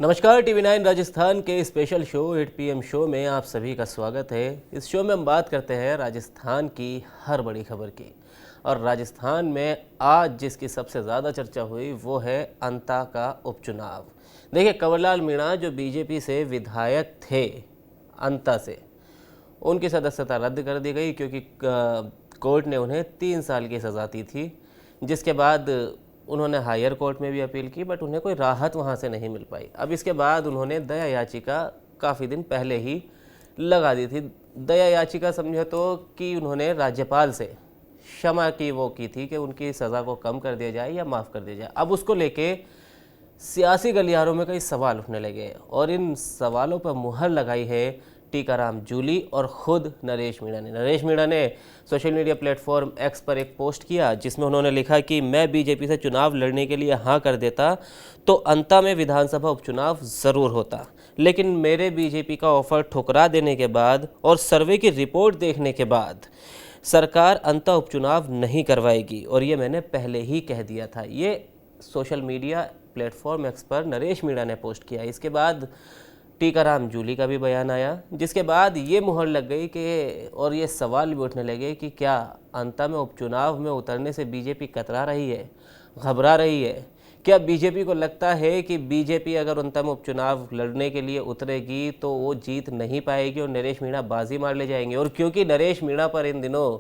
नमस्कार, टीवी 9 राजस्थान के special show 8 PM show में आप सभी का स्वागत है। इस शो में हम बात करते हैं राजस्थान की हर बड़ी खबर की। और राजस्थान में आज जिसकी सबसे ज़्यादा चर्चा हुई वो है अंता का उपचुनाव। देखिए, कंवरलाल मीणा जो बीजेपी से विधायक थे अंता से, उनकी सदस्यता रद्द कर दी गई क्योंकि कोर्ट ने उन्हें 3 साल की सज़ा दी थी। जिसके बाद उन्होंने हायर कोर्ट में भी अपील की, बट उन्हें कोई राहत वहाँ से नहीं मिल पाई। अब इसके बाद उन्होंने दया याचिका काफ़ी दिन पहले ही लगा दी थी। दया याचिका समझे तो कि उन्होंने राज्यपाल से क्षमा की वो की थी कि उनकी सज़ा को कम कर दिया जाए या माफ़ कर दिया जाए। अब उसको लेके सियासी गलियारों में कई सवाल उठने लगे और इन सवालों पर मुहर लगाई है टीकाराम जूली और ख़ुद नरेश मीणा ने सोशल मीडिया प्लेटफॉर्म एक्स पर एक पोस्ट किया जिसमें उन्होंने लिखा कि मैं बीजेपी से चुनाव लड़ने के लिए हाँ कर देता तो अंता में विधानसभा उपचुनाव ज़रूर होता, लेकिन मेरे बीजेपी का ऑफर ठुकरा देने के बाद और सर्वे की रिपोर्ट देखने के बाद सरकार अंता उपचुनाव नहीं करवाएगी और ये मैंने पहले ही कह दिया था। ये सोशल मीडिया प्लेटफॉर्म एक्स पर नरेश मीणा ने पोस्ट किया। इसके बाद टीकाराम जूली का भी बयान आया, जिसके बाद ये मुहर लग गई कि और ये सवाल भी उठने लगे कि क्या अंता में उपचुनाव में उतरने से बीजेपी कतरा रही है, घबरा रही है? क्या बीजेपी को लगता है कि बीजेपी अगर अंता में उपचुनाव लड़ने के लिए उतरेगी तो वो जीत नहीं पाएगी और नरेश मीणा बाजी मार ले जाएंगे? और क्योंकि नरेश मीणा पर इन दिनों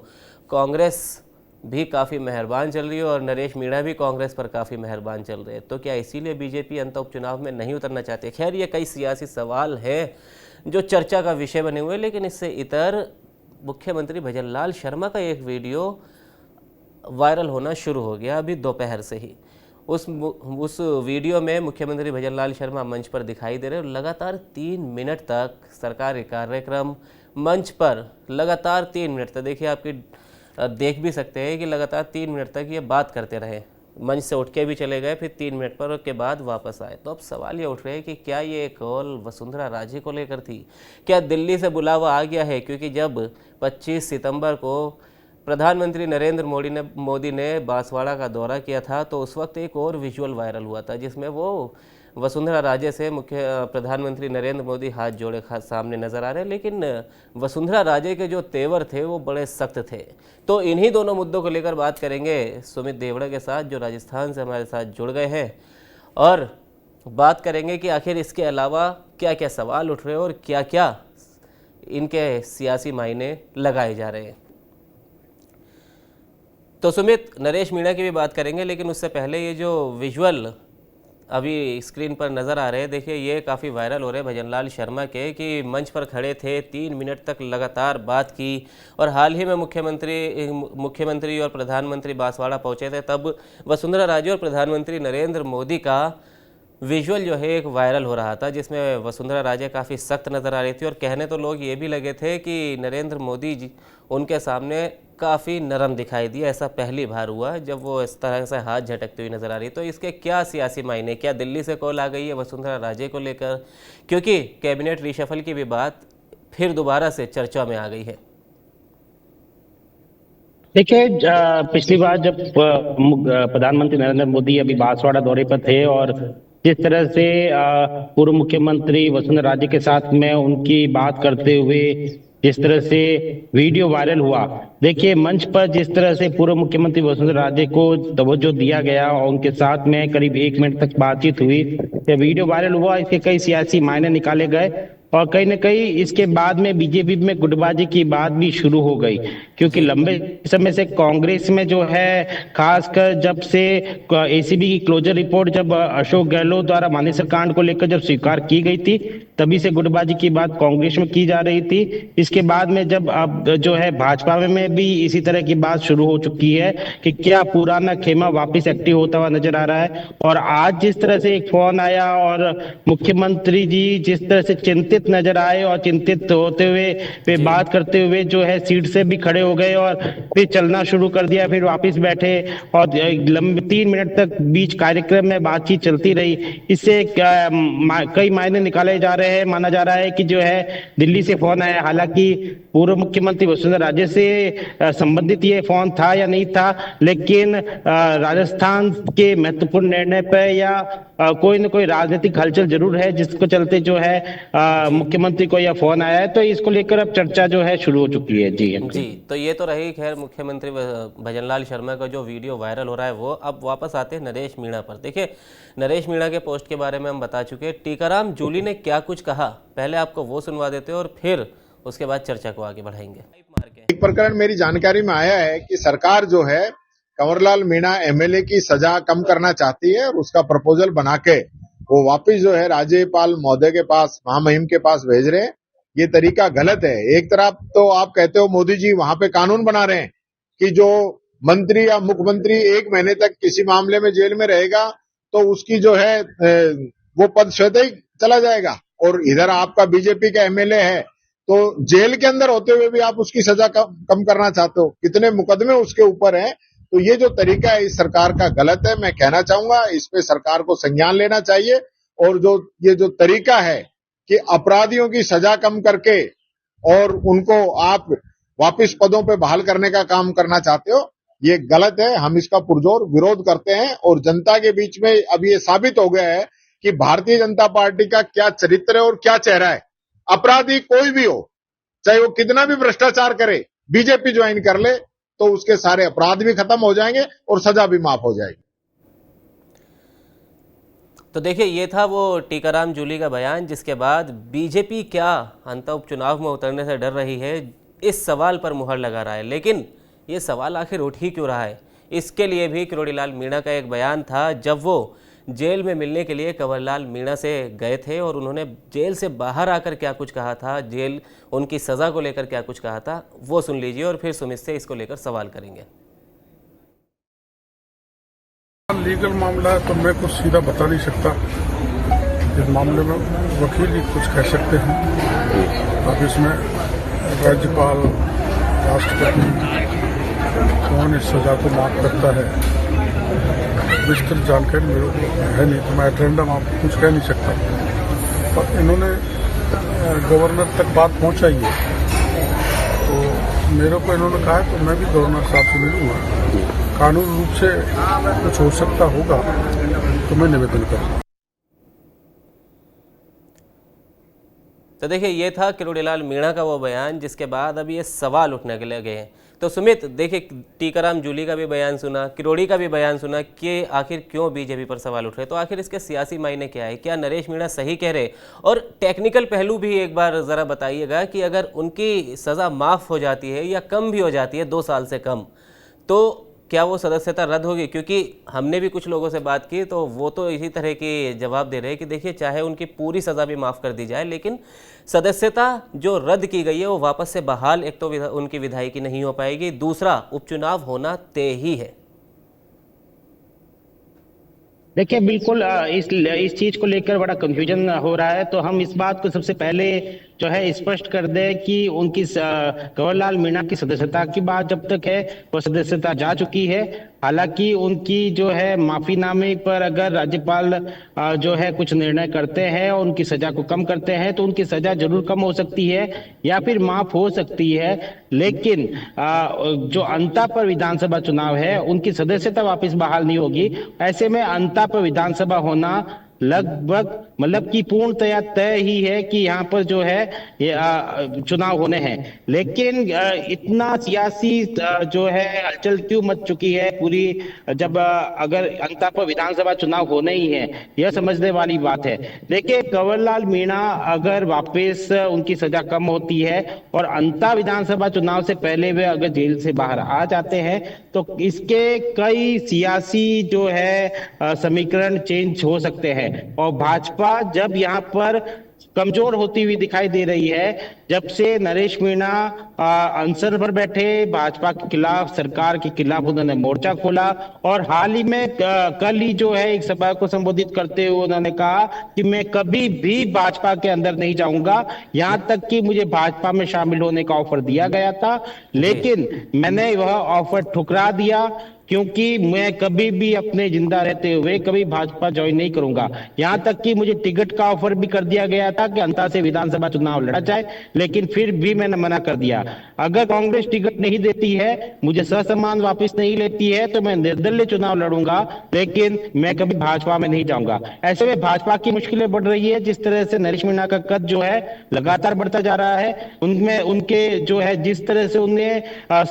कांग्रेस भी काफ़ी मेहरबान चल रही है और नरेश मीणा भी कांग्रेस पर काफ़ी मेहरबान चल रहे हैं, तो क्या इसीलिए बीजेपी अंत उपचुनाव में नहीं उतरना चाहती? खैर, ये कई सियासी सवाल हैं जो चर्चा का विषय बने हुए, लेकिन इससे इतर मुख्यमंत्री भजनलाल शर्मा का एक वीडियो वायरल होना शुरू हो गया अभी दोपहर से ही। उस वीडियो में मुख्यमंत्री भजनलाल शर्मा मंच पर दिखाई दे रहे और लगातार 3 मिनट तक सरकारी कार्यक्रम मंच पर लगातार 3 मिनट तक, देखिए आपकी देख भी सकते हैं कि लगातार 3 मिनट तक ये बात करते रहे। मंच से उठ के भी चले गए, फिर 3 मिनट पर के बाद वापस आए। तो अब सवाल ये उठ रहे हैं कि क्या ये कॉल वसुंधरा राजे को लेकर थी? क्या दिल्ली से बुलावा आ गया है? क्योंकि जब 25 सितंबर को प्रधानमंत्री नरेंद्र मोदी ने बांसवाड़ा का दौरा किया था तो उस वक्त एक और विजुअल वायरल हुआ था जिसमें वो वसुंधरा राजे से प्रधानमंत्री नरेंद्र मोदी हाथ जोड़े सामने नजर आ रहे हैं, लेकिन वसुंधरा राजे के जो तेवर थे वो बड़े सख्त थे। तो इन्हीं दोनों मुद्दों को लेकर बात करेंगे सुमित देवड़ा के साथ, जो राजस्थान से हमारे साथ जुड़ गए हैं, और बात करेंगे कि आखिर इसके अलावा क्या क्या सवाल उठ रहे हैं और क्या क्या इनके सियासी मायने लगाए जा रहे हैं। तो सुमित, नरेश मीणा की भी बात करेंगे, लेकिन उससे पहले ये जो विजुअल अभी स्क्रीन पर नज़र आ रहे हैं, देखिए ये काफ़ी वायरल हो रहे हैं भजनलाल शर्मा के, कि मंच पर खड़े थे, 3 मिनट तक लगातार बात की। और हाल ही में मुख्यमंत्री और प्रधानमंत्री बांसवाड़ा पहुंचे थे, तब वसुंधरा राजे और प्रधानमंत्री नरेंद्र मोदी का विजुअल जो है एक वायरल हो रहा था जिसमें वसुंधरा राजे काफ़ी सख्त नज़र आ रही थी और कहने तो लोग ये भी लगे थे कि नरेंद्र मोदी जी उनके सामने काफ़ी नरम दिखाई दिया। ऐसा पहली बार हुआ जब वो इस तरह से हाथ झटकती हुई नज़र आ रही। तो इसके क्या सियासी मायने, क्या दिल्ली से कॉल आ गई है वसुंधरा राजे को लेकर? क्योंकि कैबिनेट रिशफल की भी बात फिर दोबारा से चर्चा में आ गई है। देखिए, पिछली बार जब प्रधानमंत्री नरेंद्र मोदी अभी बांसवाड़ा दौरे पर थे और जिस तरह से पूर्व मुख्यमंत्री वसुंधरा राजे के साथ में उनकी बात करते हुए जिस तरह से वीडियो वायरल हुआ, देखिए मंच पर जिस तरह से पूर्व मुख्यमंत्री वसुंधरा राजे को तवज्जो दिया गया और उनके साथ में करीब 1 मिनट तक बातचीत हुई, ये वीडियो वायरल हुआ। इसके कई सियासी मायने निकाले गए और कहीं न कहीं इसके बाद में बीजेपी में गुटबाजी की बात भी शुरू हो गई, क्योंकि लंबे समय से कांग्रेस में जो है, खासकर जब से एसीबी की क्लोजर रिपोर्ट जब अशोक गहलोत द्वारा मानेसर कांड को लेकर जब स्वीकार की गई थी, तभी से गुटबाजी की बात कांग्रेस में की जा रही थी। इसके बाद में जब अब जो है भाजपा में भी इसी तरह की बात शुरू हो चुकी है कि क्या पुराना खेमा वापस एक्टिव होता हुआ नजर आ रहा है। और आज जिस तरह से एक फोन आया और मुख्यमंत्री जी जिस तरह से चिंतित नजर आए और चिंतित होते हुए वे बात करते हुए जो है सीट से भी खड़े हो गए और फिर चलना शुरू कर दिया, फिर वापस बैठे और लंबे 3 मिनट तक बीच कार्यक्रम में बातचीत चलती रही। इससे कई मायने निकाले जा रहे हैं। माना जा रहा है कि जो है दिल्ली से फोन आया, हालांकि पूर्व मुख्यमंत्री वसुंधरा राजे से संबंधित ये फोन था या नहीं था, लेकिन राजस्थान के महत्वपूर्ण निर्णय पर या कोई न कोई राजनीतिक हलचल जरूर है, जिसको चलते जो है जी मुख्यमंत्री को यह फोन आया है, तो इसको लेकर अब चर्चा जो है शुरू हो चुकी है। जी जी। अंकल। तो ये तो रही खैर मुख्यमंत्री भजनलाल शर्मा का जो वीडियो वायरल हो रहा है वो। अब वापस आते हैं नरेश मीणा पर। देखिए, नरेश मीणा के पोस्ट के बारे में हम बता चुके हैं। टीकाराम जूली ने क्या कुछ कहा, पहले आपको वो सुनवा देते हैं और फिर उसके बाद चर्चा को आगे बढ़ाएंगे। एक प्रकरण मेरी जानकारी में आया है कि सरकार जो है कंवरलाल मीणा एमएलए की सजा कम करना चाहती है और उसका प्रपोजल बना के वो वापिस जो है राज्यपाल महोदय के पास, महामहिम के पास भेज रहे हैं। ये तरीका गलत है। एक तरफ तो आप कहते हो मोदी जी वहां पे कानून बना रहे हैं कि जो मंत्री या मुख्यमंत्री 1 महीने तक किसी मामले में जेल में रहेगा तो उसकी जो है वो पद स्वतः ही चला जाएगा, और इधर आपका बीजेपी का एमएलए है तो जेल के अंदर होते हुए भी आप उसकी सजा कम करना चाहते हो। कितने मुकदमे उसके ऊपर हैं। तो ये जो तरीका है इस सरकार का गलत है। मैं कहना चाहूंगा इस पे सरकार को संज्ञान लेना चाहिए, और ये जो तरीका है कि अपराधियों की सजा कम करके और उनको आप वापिस पदों पे बहाल करने का काम करना चाहते हो, ये गलत है। हम इसका पुरजोर विरोध करते हैं और जनता के बीच में अब ये साबित हो गया है कि भारतीय जनता पार्टी का क्या चरित्र है और क्या चेहरा है। अपराधी कोई भी हो, चाहे वो कितना भी भ्रष्टाचार करे, बीजेपी ज्वाइन कर ले तो उसके सारे अपराध भी खत्म हो जाएंगे और सजा भी माफ हो जाएगी। तो देखिए, ये था वो टीकाराम जूली का बयान, जिसके बाद बीजेपी क्या अंत उपचुनाव में उतरने से डर रही है, इस सवाल पर मुहर लगा रहा है। लेकिन ये सवाल आखिर उठ ही क्यों रहा है, इसके लिए भी किरोड़ीलाल मीणा का एक बयान था जब वो जेल में मिलने के लिए कंवरलाल मीणा से गए थे, और उन्होंने जेल से बाहर आकर क्या कुछ कहा था, जेल उनकी सज़ा को लेकर क्या कुछ कहा था, वो सुन लीजिए और फिर सुमित से इसको लेकर सवाल करेंगे। लीगल मामला है तो मैं कुछ सीधा बता नहीं सकता। इस मामले में वकील ही कुछ कह सकते हैं। अब इसमें राज्यपाल, राष्ट्रपति कौन इस सजा को माफ करता है, विस्तृत जानकारी मेरे को है नहीं, तो मैं एटेंडम आपको कुछ कह नहीं सकता। पर इन्होंने गवर्नर तक बात पहुंचाई है, तो मेरे को इन्होंने कहा है तो मैं भी गवर्नर साहब से मिलूंगा। कानून रूप से कुछ हो सकता होगा तो मैं निवेदन करूंगा। तो देखिए, ये था किरोड़ीलाल मीणा का वो बयान, जिसके बाद अब ये सवाल उठने के लगे हैं। तो सुमित, देखिए, टीकाराम जूली का भी बयान सुना, किरोड़ी का भी बयान सुना कि आखिर क्यों बीजेपी पर सवाल उठ रहे, तो आखिर इसके सियासी मायने क्या है, क्या नरेश मीणा सही कह रहे, और टेक्निकल पहलू भी एक बार ज़रा बताइएगा कि अगर उनकी सज़ा माफ़ हो जाती है या कम भी हो जाती है 2 साल से कम, तो क्या वो सदस्यता रद्द होगी? क्योंकि हमने भी कुछ लोगों से बात की तो वो तो इसी तरह की जवाब दे रहे हैं कि देखिए, चाहे उनकी पूरी सज़ा भी माफ़ कर दी जाए, लेकिन सदस्यता जो रद्द की गई है वो वापस से बहाल, एक तो उनकी विधायकी नहीं हो पाएगी, दूसरा उपचुनाव होना तय ही है। देखिए, बिल्कुल इस चीज को लेकर बड़ा कंफ्यूजन हो रहा है। तो हम इस बात को सबसे पहले जो है स्पष्ट कर दें कि उनकी कंवरलाल मीणा की सदस्यता की बात जब तक है वो सदस्यता जा चुकी है। हालांकि उनकी जो है माफीनामे पर अगर राज्यपाल जो है कुछ निर्णय करते हैं और उनकी सजा को कम करते हैं तो उनकी सजा जरूर कम हो सकती है या फिर माफ हो सकती है। लेकिन जो अंता पर विधानसभा चुनाव है उनकी सदस्यता वापस बहाल नहीं होगी। ऐसे में अंता पर विधानसभा होना लगभग मतलब कि पूर्णतया तय ही है कि यहाँ पर जो है ये चुनाव होने हैं। लेकिन इतना सियासी जो है हलचल क्यों मच चुकी है पूरी, जब अगर अंता पर विधानसभा चुनाव होने ही है, यह समझने वाली बात है। देखिए, कंवरलाल मीणा अगर वापस उनकी सजा कम होती है और अंता विधानसभा चुनाव से पहले वे अगर जेल से बाहर आ जाते हैं तो इसके कई सियासी जो है समीकरण चेंज हो सकते हैं। और भाजपा जब यहाँ पर कमजोर होती हुई दिखाई दे रही है, जब से नरेश मीणा अनशन पर बैठे, भाजपा के खिलाफ, सरकार के खिलाफ उन्होंने मोर्चा खोला, और हाल ही में कल ही जो है एक सभा को संबोधित करते हुए उन्होंने कहा कि मैं कभी भी भाजपा के अंदर नहीं जाऊंगा, यहां तक कि मुझे भाजपा में शामिल होने का ऑफर दिया गया था, लेकिन मैंने वह ऑफर ठुकरा दिया क्योंकि मैं कभी भी अपने जिंदा रहते हुए कभी भाजपा ज्वाइन नहीं करूंगा। यहां तक कि मुझे टिकट का ऑफर भी कर दिया गया गया था कि अंता से विधानसभा चुनाव लड़ा जाए, लेकिन फिर भी मैंने मना कर दिया। अगर कांग्रेस टिकट नहीं देती है, मुझे ससम्मान वापस नहीं लेती है, तो मैं निर्दलीय चुनाव लड़ूंगा, लेकिन मैं कभी भाजपा में नहीं जाऊंगा। ऐसे में भाजपा की मुश्किलें बढ़ रही है। जिस तरह से नरेश मीणा का कद जो है लगातार बढ़ता जा रहा है, उनमें उनके जो है जिस तरह से उन्हें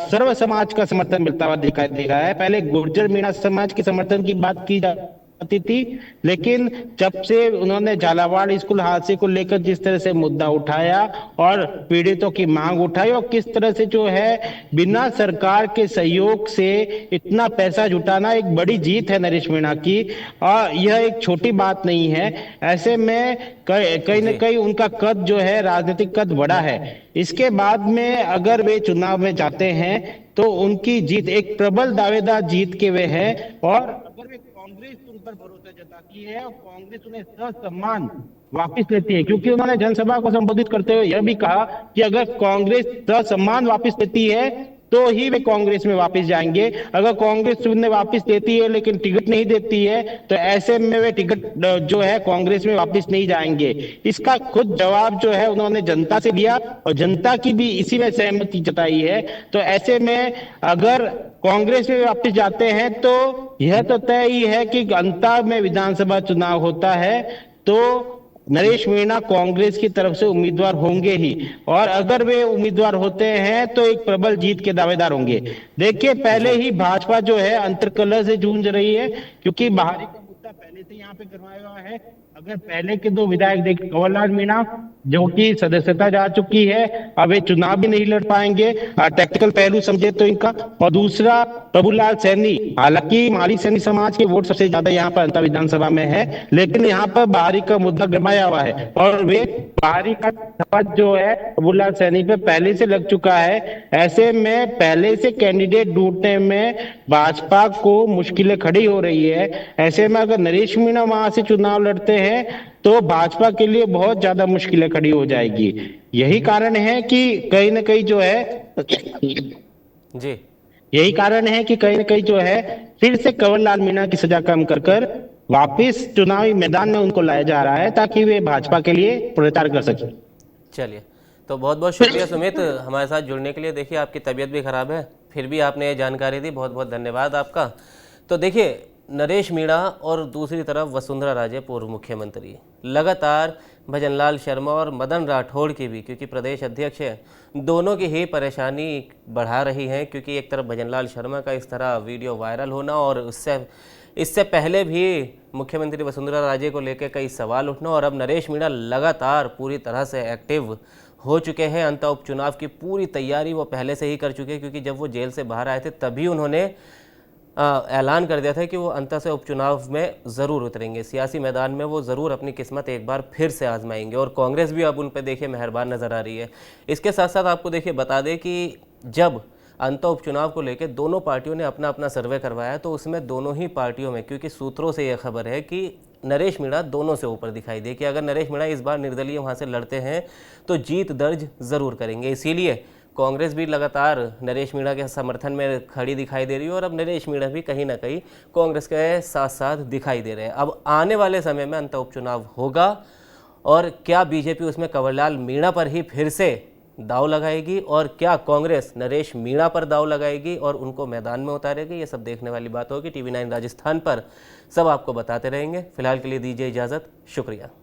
सर्व समाज का समर्थन मिलता हुआ दिखाई दे रहा है। पहले गुर्जर मीणा समाज के समर्थन की बात की जाती थी, लेकिन जब से उन्होंने झालावाड़ स्कूल हादसे को लेकर जिस तरह से मुद्दा उठाया और पीड़ितों की मांग उठाई, और किस तरह से जो है बिना सरकार के सहयोग से इतना पैसा जुटाना एक बड़ी जीत है नरेश मीणा की, और यह एक छोटी बात नहीं है। ऐसे में कहीं न कहीं उनका कद जो है राजनीतिक कद बड़ा है। इसके बाद में अगर वे चुनाव में जाते हैं तो उनकी जीत एक प्रबल दावेदार जीत के वे हैं, और अगर वे कांग्रेस उन पर भरोसा जताती है और कांग्रेस उन्हें ससम्मान वापस लेती है, क्योंकि उन्होंने जनसभा को संबोधित करते हुए यह भी कहा कि अगर कांग्रेस ससम्मान वापस लेती है तो ही वे कांग्रेस में वापस जाएंगे। अगर कांग्रेस उन्हें वापस देती है लेकिन टिकट नहीं देती है, तो ऐसे में वे टिकट जो है कांग्रेस में वापस नहीं जाएंगे। इसका खुद जवाब जो है उन्होंने जनता से लिया, और जनता की भी इसी में सहमति जताई है। तो ऐसे में अगर कांग्रेस में वापस जाते हैं तो यह तो तय ही है कि अंता में विधानसभा चुनाव होता है तो नरेश मीणा कांग्रेस की तरफ से उम्मीदवार होंगे ही, और अगर वे उम्मीदवार होते हैं तो एक प्रबल जीत के दावेदार होंगे। देखिए, पहले ही भाजपा जो है अंतर्कलह से जूझ रही है, क्योंकि बाहरी का मुद्दा पहले से यहाँ पे करवाया हुआ है। अगर पहले के दो विधायक देखें, कंवरलाल मीणा जो कि सदस्यता जा चुकी है, अब वे चुनाव भी नहीं लड़ पाएंगे, टेक्निकल पहलू समझे तो इनका, और दूसरा प्रभुलाल सैनी, हालांकि माली सैनी समाज के वोट सबसे ज्यादा यहाँ पर अंता विधानसभा में है, लेकिन यहाँ पर बाहरी का मुद्दा गरमाया हुआ है, और वे बाहरी का शपथ जो है प्रभुलाल सैनी पे पहले से लग चुका है। ऐसे में पहले से कैंडिडेट ढूंढने में भाजपा को मुश्किलें खड़ी हो रही है। ऐसे में अगर नरेश मीणा वहां से चुनाव लड़ते हैं तो भाजपा के लिए बहुत ज्यादा मुश्किलें खड़ी हो जाएगी। यही कारण है कि कहीं ना कहीं जो है जी यही कारण है कि कहीं ना कहीं जो है फिर से कंवरलाल मीणा की सजा कम कर कर वापिस चुनावी मैदान में उनको लाया जा रहा है, ताकि वे भाजपा के लिए प्रचार कर सके। चलिए, तो बहुत बहुत शुक्रिया सुमित हमारे साथ जुड़ने के लिए। देखिए, आपकी तबीयत भी खराब है, फिर भी आपने ये जानकारी दी, बहुत बहुत धन्यवाद आपका। तो देखिए, नरेश मीणा और दूसरी तरफ वसुंधरा राजे पूर्व मुख्यमंत्री, लगातार भजनलाल शर्मा और मदन राठौड़ की भी, क्योंकि प्रदेश अध्यक्ष है, दोनों की ही परेशानी बढ़ा रही हैं। क्योंकि एक तरफ भजनलाल शर्मा का इस तरह वीडियो वायरल होना, और इससे पहले भी मुख्यमंत्री वसुंधरा राजे को लेकर कई सवाल उठना, और अब नरेश मीणा लगातार पूरी तरह से एक्टिव हो चुके हैं। अंत उपचुनाव की पूरी तैयारी वो पहले से ही कर चुके हैं, क्योंकि जब वो जेल से बाहर आए थे तभी उन्होंने ऐलान कर दिया था कि वो अंत से उपचुनाव में ज़रूर उतरेंगे, सियासी मैदान में वो ज़रूर अपनी किस्मत एक बार फिर से आजमाएंगे, और कांग्रेस भी अब उन पर देखिए मेहरबान नज़र आ रही है। इसके साथ साथ आपको देखिए बता दें कि जब अंत उपचुनाव को लेकर दोनों पार्टियों ने अपना अपना सर्वे करवाया, तो उसमें दोनों ही पार्टियों में, क्योंकि सूत्रों से यह खबर है कि नरेश मीणा दोनों से ऊपर दिखाई दे, कि अगर नरेश मीणा इस बार निर्दलीय वहाँ से लड़ते हैं तो जीत दर्ज ज़रूर करेंगे। इसीलिए कांग्रेस भी लगातार नरेश मीणा के समर्थन में खड़ी दिखाई दे रही है, और अब नरेश मीणा भी कहीं ना कहीं कांग्रेस के साथ साथ दिखाई दे रहे हैं। अब आने वाले समय में अंत उपचुनाव होगा, और क्या बीजेपी उसमें कंवरलाल मीणा पर ही फिर से दाव लगाएगी, और क्या कांग्रेस नरेश मीणा पर दाव लगाएगी और उनको मैदान में उतारेगी, ये सब देखने वाली बात होगी। TV9 राजस्थान पर सब आपको बताते रहेंगे। फिलहाल के लिए दीजिए इजाज़त, शुक्रिया।